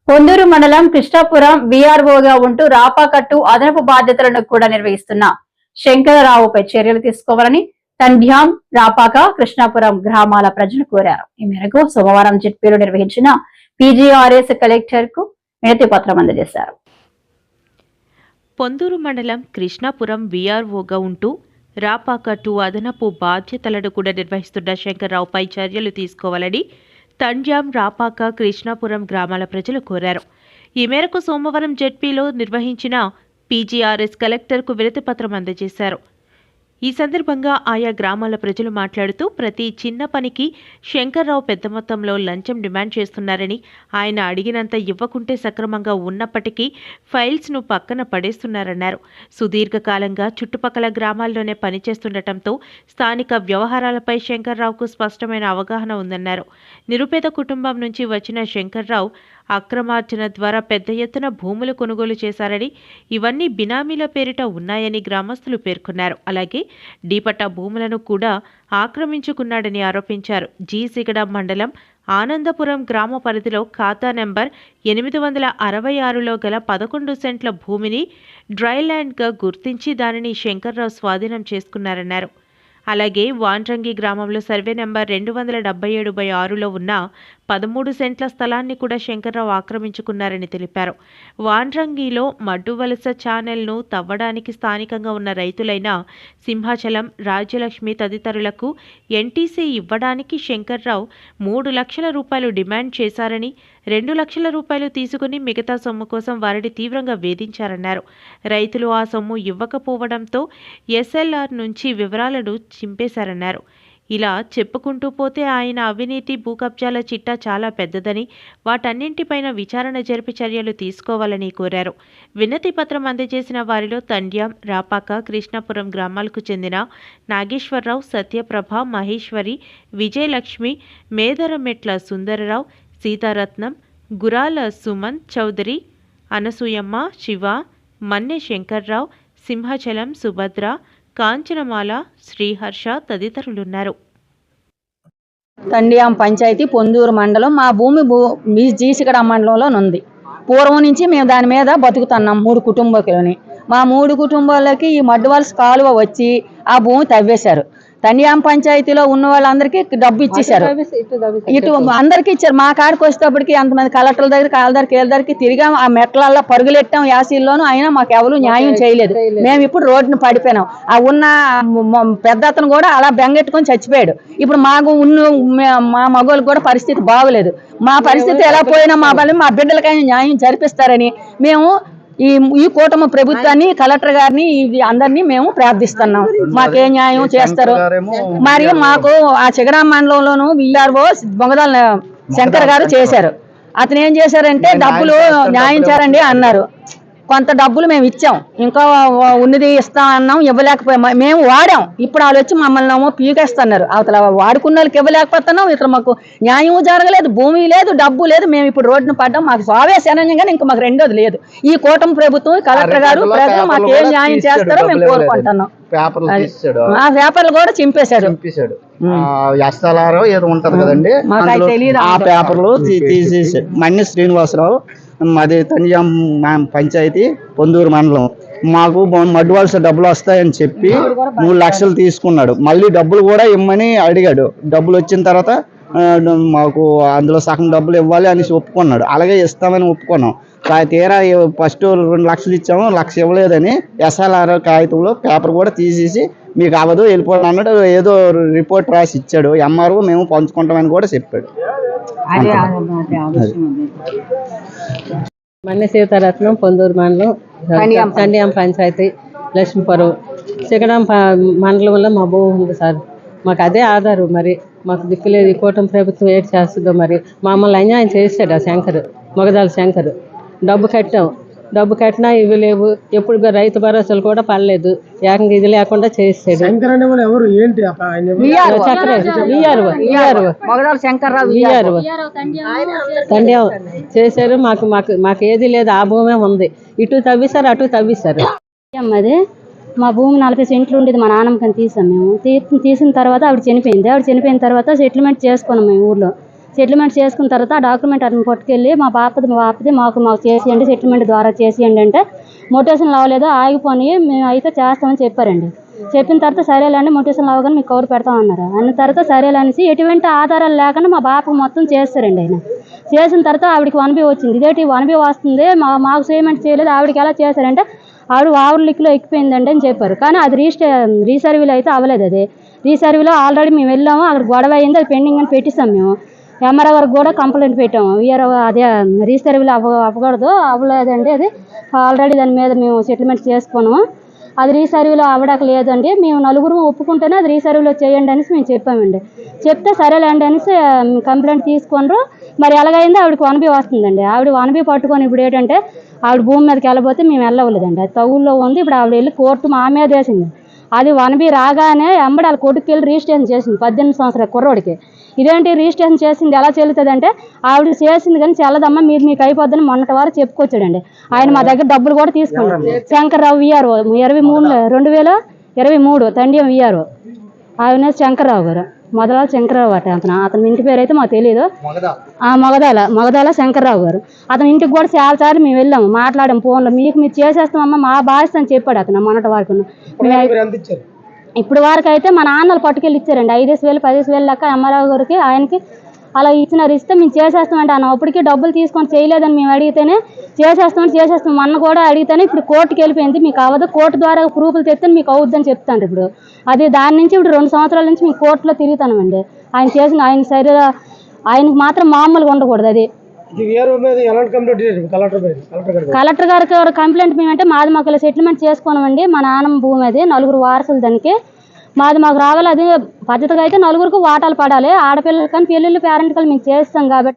పొందూరు మండలం కృష్ణాపురం వీఆర్ఓగా ఉంటూ రాపాకట్టు అదనపు బాధ్యతలను కూడా నిర్వహిస్తున్న శంకరరావుపై చర్యలు తీసుకోవాలని తండ్యాం, రాపాక, కృష్ణాపురం గ్రామాల ప్రజలు కోరారు. ఈ మేరకు సోమవారం జెడ్పీలో నిర్వహించిన పీజీఆర్ఎస్ కలెక్టర్ కు వినతి పత్రం అందజేశారు. పొందూరు మండలం కృష్ణాపురం వీఆర్ఓగా ఉంటూ రాపాకట్టు అదనపు బాధ్యతలను కూడా నిర్వహిస్తున్న శంకర్రావుపై చర్యలు తీసుకోవాలని తండ్యాం, రాపాక, కృష్ణాపురం గ్రామాల ప్రజలు కోరారు. ఈ మేరకు సోమవారం జెడ్పీలో నిర్వహించిన పీజీఆర్ఎస్ కలెక్టర్కు వినతి పత్రం అందజేశారు. ఈ సందర్భంగా ఆయా గ్రామాల ప్రజలు మాట్లాడుతూ ప్రతి చిన్న పనికి శంకర్రావు పెద్ద మొత్తంలో లంచం డిమాండ్ చేస్తున్నారని, ఆయన అడిగినంత ఇవ్వకుంటే సక్రమంగా ఉన్నప్పటికీ ఫైల్స్ను పక్కన పడేస్తున్నారన్నారు. సుదీర్ఘకాలంగా చుట్టుపక్కల గ్రామాల్లోనే పనిచేస్తుండటంతో స్థానిక వ్యవహారాలపై శంకర్రావుకు స్పష్టమైన అవగాహన ఉందన్నారు. నిరుపేద కుటుంబం నుంచి వచ్చిన శంకర్రావు అక్రమార్జన ద్వారా పెద్ద ఎత్తున భూములు కొనుగోలు చేశారని, ఇవన్నీ బినామీల పేరిట ఉన్నాయని గ్రామస్తులు పేర్కొన్నారు. అలాగే డీపట్టా భూములను కూడా ఆక్రమించుకున్నాడని ఆరోపించారు. జీసిగడ మండలం ఆనందపురం గ్రామ పరిధిలో ఖాతా నెంబర్ 866లో గల 11 సెంట్ల భూమిని డ్రైల్యాండ్గా గుర్తించి దానిని శంకర్రావు స్వాధీనం చేసుకున్నారన్నారు. అలాగే వాండ్రంగి గ్రామంలో సర్వే నెంబర్ 277/6లో ఉన్న 13 సెంట్ల స్థలాన్ని కూడా శంకర్రావు ఆక్రమించుకున్నారని తెలిపారు. వాండ్రంగిలో మడ్డు వలస ఛానల్ను తవ్వడానికి స్థానికంగా ఉన్న రైతులైన సింహాచలం, రాజ్యలక్ష్మి తదితరులకు ఎన్టీసీ ఇవ్వడానికి శంకర్రావు 3 లక్షల రూపాయలు డిమాండ్ చేశారని, 2 లక్షల రూపాయలు తీసుకుని మిగతా సొమ్ము కోసం వారిని తీవ్రంగా వేధించారన్నారు. రైతులు ఆ సొమ్ము ఇవ్వకపోవడంతో ఎస్ఎల్ఆర్ నుంచి వివరాలను చింపేశారన్నారు. ఇలా చెప్పుకుంటూ పోతే ఆయన అవినీతి, భూకబ్జాల చిట్టా చాలా పెద్దదని, వాటన్నింటిపైన విచారణ జరిపి చర్యలు తీసుకోవాలని కోరారు. వినతి పత్రం అందజేసిన వారిలో తండ్యాం, రాపాక, కృష్ణాపురం గ్రామాలకు చెందిన నాగేశ్వరరావు, సత్యప్రభ, మహేశ్వరి, విజయలక్ష్మి, మేదరమెట్ల సుందరరావు, సీతారత్నం, గురాల సుమన్ చౌదరి, అనసూయమ్మ, శివ, మన్నె శంకర్రావు, సింహాచలం, సుభద్ర, కాంచనమాల, శ్రీహర్ష తదితరులున్నారు. తండ్యాం పంచాయతీ పొందూరు మండలం. మా భూమి జీసిగడ మండలంలో ఉంది. పూర్వం నుంచి మేము దాని మీద బతుకుతున్నాం. 3 కుటుంబాలని. మా 3 కుటుంబాలకి ఈ మడ్డువలస కాలువ వచ్చి ఆ భూమి తవ్వేశారు. తండ్యాం పంచాయతీలో ఉన్న వాళ్ళందరికీ డబ్బు ఇచ్చేశారు. ఇటు అందరికీ ఇచ్చారు. మా కాడికి వచ్చేటప్పటికి అంతమంది కలెక్టర్ల దగ్గర, కాళ్ళ దగ్గర, కేళ్ళ దగ్గరికి తిరిగాం. ఆ మెట్లల్లో పరుగులెట్టాం యాసీల్లోనూ. అయినా మాకు ఎవరు న్యాయం చేయలేదు. మేము ఇప్పుడు రోడ్డును పడిపోయినాం. ఆ ఉన్న పెద్ద అతను కూడా అలా బెంగెట్టుకొని చచ్చిపోయాడు. ఇప్పుడు మాకు మా మగోళ్ళకి కూడా పరిస్థితి బాగోలేదు. మా పరిస్థితి ఎలా పోయినా మా బిడ్డలకైనా న్యాయం జరిపిస్తారని మేము ఈ కూటమి ప్రభుత్వాన్ని, కలెక్టర్ గారిని, అందరినీ మేము ప్రార్థిస్తున్నాం. మాకే న్యాయం చేస్తారు. మరి మాకు ఆ చిగడా మండలంలోనూ వీఆర్ఓ బొంగదాల శంకర్ గారు చేశారు. అతను ఏం చేశారంటే డబ్బులు న్యాయం చేయండి అన్నారు. కొంత డబ్బులు మేము ఇచ్చాం. ఇంకా ఉన్నది ఇస్తాం అన్నాం, ఇవ్వలేకపోయాం. మేము వాడాం. ఇప్పుడు వాళ్ళు వచ్చి మమ్మల్ని పీకేస్తున్నారు. అవతల వాడుకున్న వాళ్ళకి ఇవ్వలేకపోతున్నాం. ఇతర మాకు న్యాయం జరగలేదు, భూమి లేదు, డబ్బు లేదు. మేము ఇప్పుడు రోడ్డును పడ్డాం. మాకు స్వావే శరణ్యం కానీ ఇంకా మాకు రెండోది లేదు. ఈ కూటమి ప్రభుత్వం, కలెక్టర్ గారు, ప్రజలు మాకు ఏం న్యాయం చేస్తారో మేము కోరుకుంటున్నాం. ఆ పేపర్లు కూడా చింపేశాడు. ఏదో ఉంటది కదండి, ఆ పేపర్లు తీసేసాడు. మన్ని శ్రీనివాసరావు, మాది తండ్యాం పంచాయతీ పొందూరు మండలం. మాకు మడ్డు వలస డబ్బులు వస్తాయని చెప్పి 3 లక్షలు తీసుకున్నాడు. మళ్ళీ డబ్బులు కూడా ఇమ్మని అడిగాడు. డబ్బులు వచ్చిన తర్వాత మాకు అందులో సగం డబ్బులు ఇవ్వాలి అనేసి ఒప్పుకున్నాడు. అలాగే ఇస్తామని ఒప్పుకున్నాం. తీరా ఫస్ట్ 2 లక్షలు ఇచ్చాము, 1 లక్ష ఇవ్వలేదని ఎస్ఎల్ఆర్ కాగితంలో పేపర్ కూడా తీసేసి మీకు అవ్వదు వెళ్ళిపోవడం అన్నాడు. ఏదో రిపోర్ట్ రాసి ఇచ్చాడు. ఎంఆర్ఓ మేము పంచుకుంటామని కూడా చెప్పాడు. మన్నె సీతారత్నం, పొందూరు మండలం, తండ్యాం పంచాయతీ, లక్ష్మీపురం, చిగడం మండలంలో మా భూమి ఉంది సార్. మాకు అదే ఆధారం. మరి మాకు దిక్కులేదు. ఈ కూటమి ప్రభుత్వం ఏడు చేస్తుందో మరి. మమ్మల్ని అన్యాయం చేశాడు ఆ శంకర్, మొగదాల శంకర్. డబ్బు కట్టినా ఇవి లేవు. ఎప్పుడు రైతు భరోసాలు కూడా పడలేదు. ఏకంగా ఇది లేకుండా చేసాడు. తండ్యాం చేశారు. మాకు ఏది లేదు. ఆ భూమే ఉంది. ఇటు తవ్విసారు, అటు తవ్విసారు. అది మా భూమి 40 సెంట్లు ఉండేది. మా నాన్నమ్మకని తీసాం. మేము తీసిన తర్వాత ఆవిడ చనిపోయింది. ఆవిడ చనిపోయిన తర్వాత సెటిల్మెంట్ చేసుకున్నాం మేము ఊర్లో. సెటిల్మెంట్ చేసుకున్న తర్వాత ఆ డాక్యుమెంట్ అతను పట్టుకెళ్ళి మా పాపది మాకు చేసేయండి, సెటిల్మెంట్ ద్వారా చేసేయండి అంటే మొటేషన్ అవ్వలేదు, ఆగిపోయి మేము అయితే చేస్తామని చెప్పారండి. చెప్పిన తర్వాత సరేలేండి మొటేషన్ అవ్వగానే మీకు కవర్ పెడతామన్నారు. అన్న తర్వాత సరేలేనేసి ఎటువంటి ఆధారాలు లేకుండా మా బాపకు మొత్తం చేస్తారండి. ఆయన చేసిన తర్వాత ఆవిడకి 1B వచ్చింది. ఇదేంటి 1B వస్తుంది మాకు పేమెంట్ చేయలేదు, ఆవిడకి ఎలా చేశారంటే ఆవిడ ఆవిడ లిక్లో ఎక్కిపోయిందండి అని చెప్పారు. కానీ అది రీసర్వీలో అయితే అవ్వలేదు. అది రీసర్వీలో ఆల్రెడీ మేము వెళ్ళాము, అక్కడ గొడవ అయింది, అది పెండింగ్ అని పెట్టిస్తాం. మేము ఎంఆర్ఓ వరకు కూడా కంప్లైంట్ పెట్టాము. అదే రీసర్వీలో అవ్వలేదండి. అది ఆల్రెడీ దాని మీద మేము సెటిల్మెంట్ చేసుకున్నాము. అది రీసర్వీలో అవ్వడానికి లేదండి, మేము నలుగురు ఒప్పుకుంటేనే అది రీసర్వీలో చేయండి అనేసి మేము చెప్పామండి. చెప్తే సరేలేండి అనేసి కంప్లైంట్ తీసుకొనరు. మరి ఎలాగైందో ఆవిడకి 1B వస్తుందండి. ఆవిడ 1B పట్టుకొని ఇప్పుడు ఏంటంటే ఆవిడ భూమి మీదకి వెళ్ళబోతే మేము వెళ్ళవలేదండి. అది తగుల్లో ఉంది. ఇప్పుడు ఆవిడ వెళ్ళి కోర్టు మా మీద వేసింది. అది 1B రాగానే ఎంబడి వాళ్ళ కొడుకు వెళ్ళి రిజిస్ట్రేషన్ చేసింది 18 సంవత్సరాల కుర్రోడికి. ఇదేంటి రిజిస్ట్రేషన్ చేసింది ఎలా చెల్లుతుంది అంటే ఆవిడ చేసింది కానీ చెల్లదమ్మా మీకు అయిపోద్దని మొన్నటి వారు చెప్పుకొచ్చాడండి. ఆయన మా దగ్గర డబ్బులు కూడా తీసుకున్నాడు. శంకర్రావు విఆర్ఓ 2023 తండ్యం విఆర్ఓ ఆయన శంకర్రావు గారు, మొదల శంకర్రావు అట అతని ఇంటి పేరు అయితే మాకు తెలియదు. మొగదాల శంకర్రావు గారు. అతని ఇంటికి కూడా చాలాసార్లు మేము వెళ్ళాము, మాట్లాడాము ఫోన్లో. మీరు చేసేస్తామమ్మా మా బాధ్యత అని చెప్పాడు అతను మొన్నటి వరకు. ఇప్పుడు వరకు అయితే మా నాన్నలు పట్టుకెళ్ళి ఇచ్చారండి 5,000 10,000 లెక్క అమ్మారావు గారికి ఆయనకి అలా ఇస్తే మేము చేసేస్తామంటే అన్న అప్పటికి డబ్బులు తీసుకొని చేయలేదని మేము అడిగితేనే చేసేస్తాం మొన్న కూడా అడిగితేనే ఇప్పుడు కోర్టుకి వెళ్ళిపోయింది, మీకు అవ్వదు, కోర్టు ద్వారా ప్రూఫ్లు తెస్తే మీకు అవుద్దని చెప్తాను. ఇప్పుడు అది దాని నుంచి ఇప్పుడు 2 సంవత్సరాల నుంచి మేము కోర్టులో తిరుగుతామండి. ఆయన చేసిన ఆయనకు మాత్రం మామూలుగా ఉండకూడదు. అది కలెక్టర్ గారికి కంప్లైంట్ మేమంటే మాకు సెటిల్మెంట్ చేసుకోమండి. మా నాన్నమ్మ భూమి అది 4 వారసులు దానికి మాకు రావాలి. అది పద్ధతిగా అయితే 4 వాటాలు పడాలి. ఆడపిల్లలు కానీ పెళ్ళిళ్ళు పేరెంట్ కానీ మేము చేస్తాం కాబట్టి